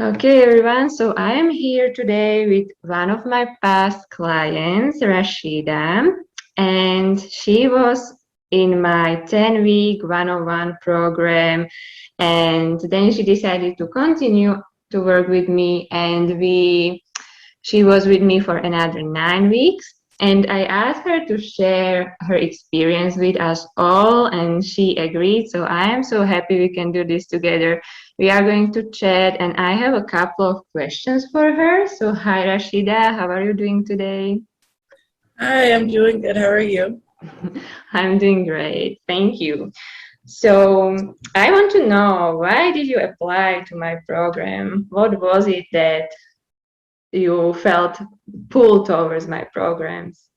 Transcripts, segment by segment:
Okay, everyone. So I am here today with one of my past clients, Rashida, and she was in my 10-week one-on-one program, and then she decided to continue to work with me, and she was with me for another 9 weeks. And I asked her to share her experience with us all, and she agreed. So I am so happy we can do this together. We are going to chat, and I have a couple of questions for her. So, hi, Rashida, how are you doing today? Hi, I'm doing good. How are you? I'm doing great. Thank you. So, I want to know, why did you apply to my program? What was it that you felt pulled towards my programs?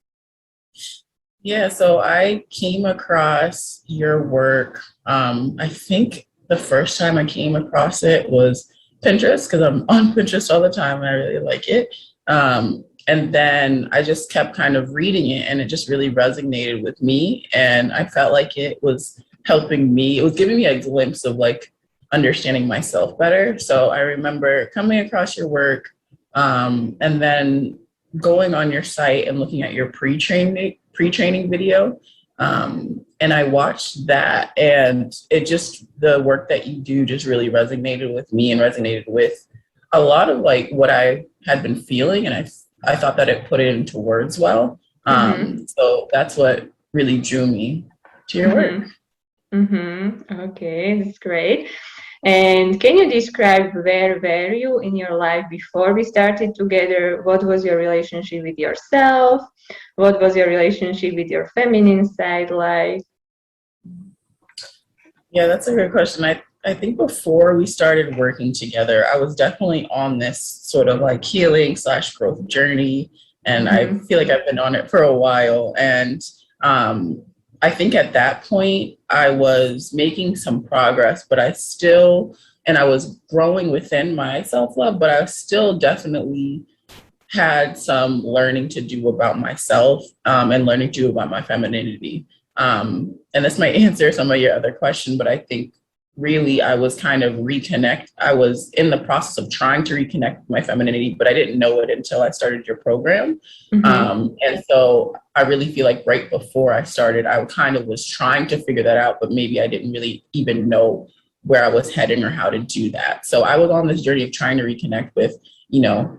Yeah, so I came across your work. I think the first time I came across it was Pinterest because I'm on Pinterest all the time and I really like it. And then I just kept kind of reading it and it just really resonated with me. And I felt like it was helping me, it was giving me a glimpse of like understanding myself better. So I remember coming across your work and then going on your site and looking at your pre-training video. And I watched that and it just, the work that you do just really resonated with me and resonated with a lot of like what I had been feeling. And I thought that it put it into words well. Mm-hmm. So that's what really drew me to your work. Mm-hmm. Mm-hmm. Okay, that's great. And can you describe where were you in your life before we started together? What was your relationship with yourself? What was your relationship with your feminine side like? Yeah, that's a good question. I think before we started working together, I was definitely on this sort of like healing slash growth journey. And I Mm-hmm. feel like I've been on it for a while. And I think at that point, I was making some progress, but I still, and I was growing within my self love, but I still definitely had some learning to do about myself and learning to do about my femininity. And this might answer some of your other question, but I think really I was kind of I was in the process of trying to reconnect with my femininity, but I didn't know it until I started your program. Mm-hmm. And so I really feel like right before I started, I kind of was trying to figure that out, but maybe I didn't really even know where I was heading or how to do that. So I was on this journey of trying to reconnect with,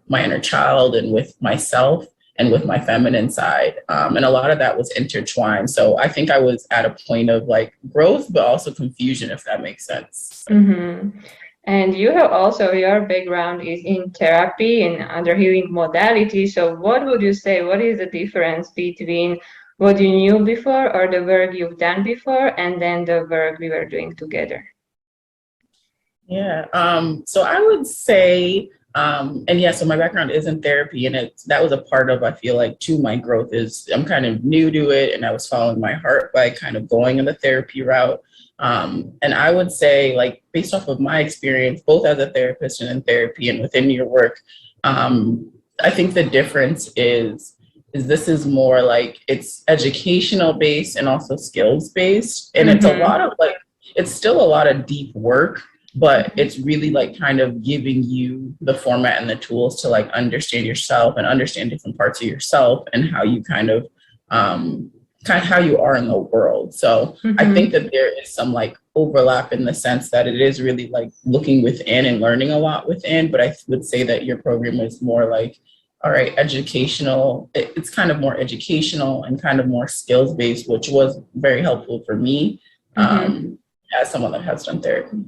my inner child and with myself and with my feminine side. And a lot of that was intertwined. So I think I was at a point of like growth, but also confusion, if that makes sense. Mm-hmm. And you have also, your background is in therapy and under healing modality. So what would you say? What is the difference between what you knew before or the work you've done before and then the work we were doing together? Yeah. So I would say, and yeah, so my background is in therapy, and that was a part of, I feel like, too, my growth is I'm kind of new to it, and I was following my heart by kind of going in the therapy route. And I would say, like, based off of my experience, both as a therapist and in therapy and within your work, I think the difference is this is more like it's educational based and also skills based, and it's a lot Mm-hmm. of like it's still a lot of deep work, but it's really like kind of giving you the format and the tools to like understand yourself and understand different parts of yourself and how you kind of how you are in the world. So I think Mm-hmm. that there is some like overlap in the sense that it is really like looking within and learning a lot within, but I would say that your program is more like, all right, educational. It's kind of more educational and kind of more skills based, which was very helpful for me Mm-hmm. as someone that has done therapy.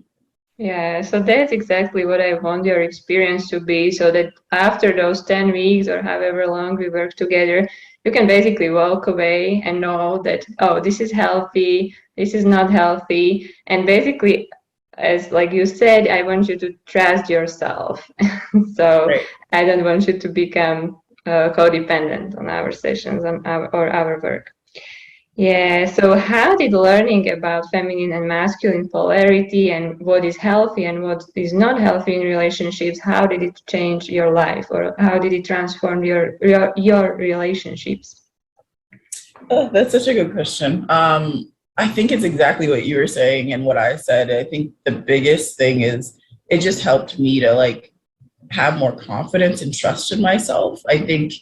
Yeah, so that's exactly what I want your experience to be, so that after those 10 weeks or however long we work together, you can basically walk away and know that, oh, this is healthy, this is not healthy. And basically, as like you said, I want you to trust yourself. So Right. I don't want you to become codependent on our sessions or our work. Yeah, so how did learning about feminine and masculine polarity and what is healthy and what is not healthy in relationships, how did it change your life or how did it transform your relationships? Oh, that's such a good question. I think it's exactly what you were saying and what I said. I think the biggest thing is it just helped me to like have more confidence and trust in myself. I think,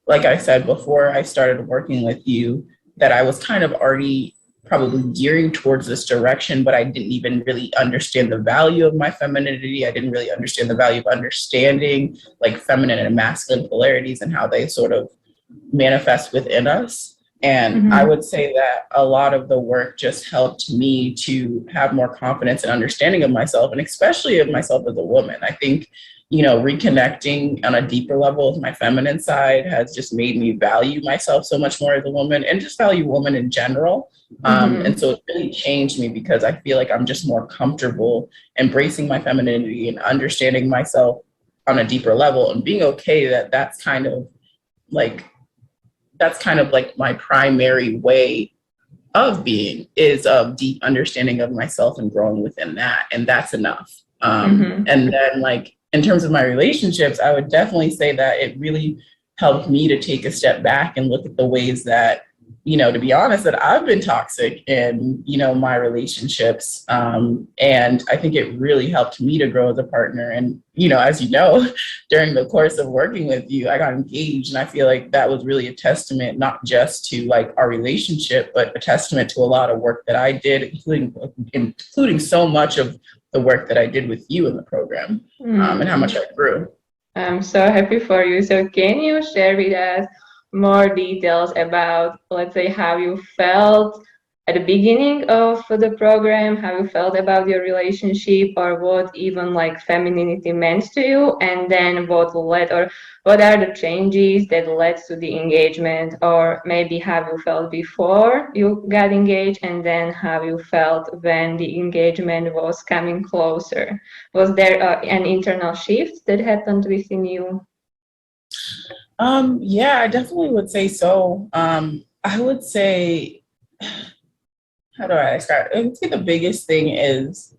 like I said before I started working with you, that I was kind of already probably gearing towards this direction, but I didn't even really understand the value of my femininity. I didn't really understand the value of understanding like feminine and masculine polarities and how they sort of manifest within us. And I Mm-hmm. would say that a lot of the work just helped me to have more confidence and understanding of myself, and especially of myself as a woman. I think, reconnecting on a deeper level with my feminine side has just made me value myself so much more as a woman and just value women in general. And Mm-hmm. so it really changed me because I feel like I'm just more comfortable embracing my femininity and understanding myself on a deeper level and being okay that like that's kind of like my primary way of being is of deep understanding of myself and growing within that, and that's enough. Mm-hmm. And then like in terms of my relationships, I would definitely say that it really helped me to take a step back and look at the ways that, to be honest, that I've been toxic in, my relationships. And I think it really helped me to grow as a partner. And, as you know, during the course of working with you, I got engaged. And I feel like that was really a testament, not just to like our relationship, but a testament to a lot of work that I did, including so much of the work that I did with you in the program, and how much Mm. I grew. I'm so happy for you. So can you share with us more details about, let's say, how you felt at the beginning of the program, how you felt about your relationship, or what even like femininity meant to you, and then what led, or what are the changes that led to the engagement, or maybe how you felt before you got engaged, and then how you felt when the engagement was coming closer? Was there an internal shift that happened within you? Yeah, I definitely would say so. I would say, how do I describe it? I would say the biggest thing is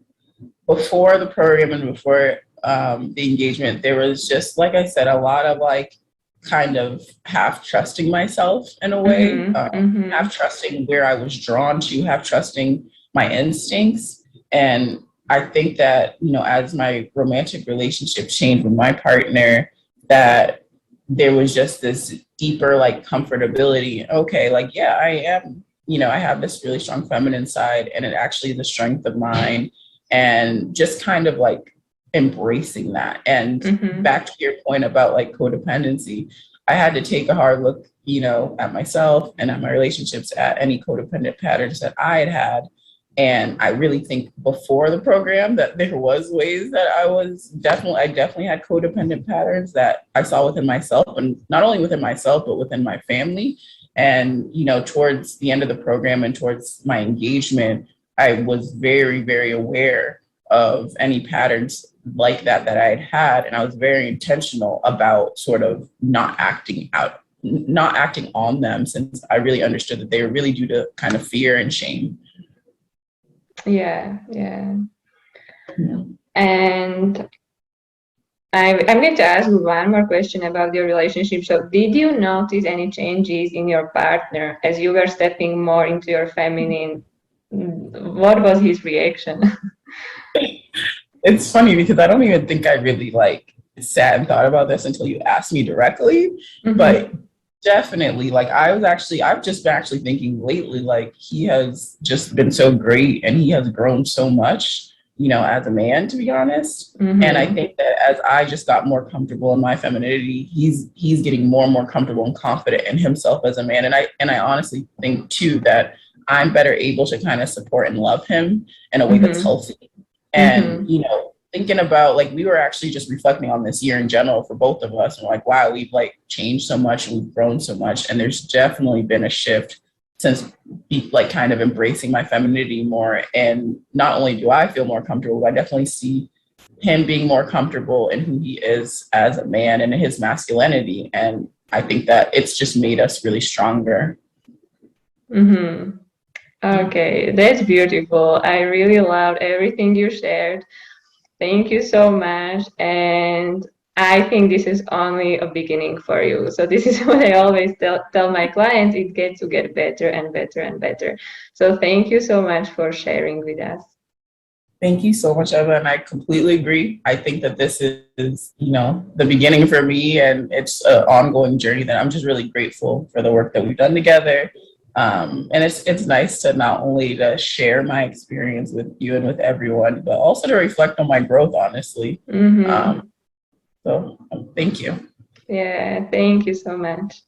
before the program and before the engagement, there was just, like I said, a lot of like kind of half trusting myself in a way, Mm-hmm, mm-hmm, half trusting where I was drawn to, half trusting my instincts. And I think that, as my romantic relationship changed with my partner, that there was just this deeper like comfortability. Okay, like, yeah, I am, I have this really strong feminine side, and it actually is a strength of mine, and just kind of like embracing that. And mm-hmm. back to your point about like codependency, I had to take a hard look, at myself and at my relationships, at any codependent patterns that I had had. And I really think before the program that there was ways that I definitely had codependent patterns that I saw within myself, and not only within myself, but within my family. And, towards the end of the program and towards my engagement, I was very, very aware of any patterns like that I had had. And I was very intentional about sort of not acting on them, since I really understood that they were really due to kind of fear and shame. Yeah, yeah. Yeah. And I'm going to ask you one more question about your relationship. So, did you notice any changes in your partner as you were stepping more into your feminine? What was his reaction? It's funny because I don't even think I really like sat and thought about this until you asked me directly. But Mm-hmm. definitely, like I've just been actually thinking lately, like he has just been so great and he has grown so much, as a man, to be honest. And I Mm-hmm. think that as I just got more comfortable in my femininity, he's getting more and more comfortable and confident in himself as a man. And I honestly think too that I'm better able to kind of support and love him in a way that's Mm-hmm. healthy. And, Mm-hmm. thinking about like we were actually just reflecting on this year in general for both of us, and like, wow, we've like changed so much and we've grown so much. And there's definitely been a shift since like kind of embracing my femininity more. And not only do I feel more comfortable, but I definitely see him being more comfortable in who he is as a man and his masculinity. And I think that it's just made us really stronger. Mm-hmm. Okay, that's beautiful. I really loved everything you shared. Thank you so much. And I think this is only a beginning for you. So this is what I always tell my clients, it gets to get better and better and better. So thank you so much for sharing with us. Thank you so much, Eva. And I completely agree. I think that this is, the beginning for me, and it's an ongoing journey that I'm just really grateful for the work that we've done together. And it's nice to not only to share my experience with you and with everyone, but also to reflect on my growth, honestly. Mm-hmm. So thank you. Yeah, thank you so much.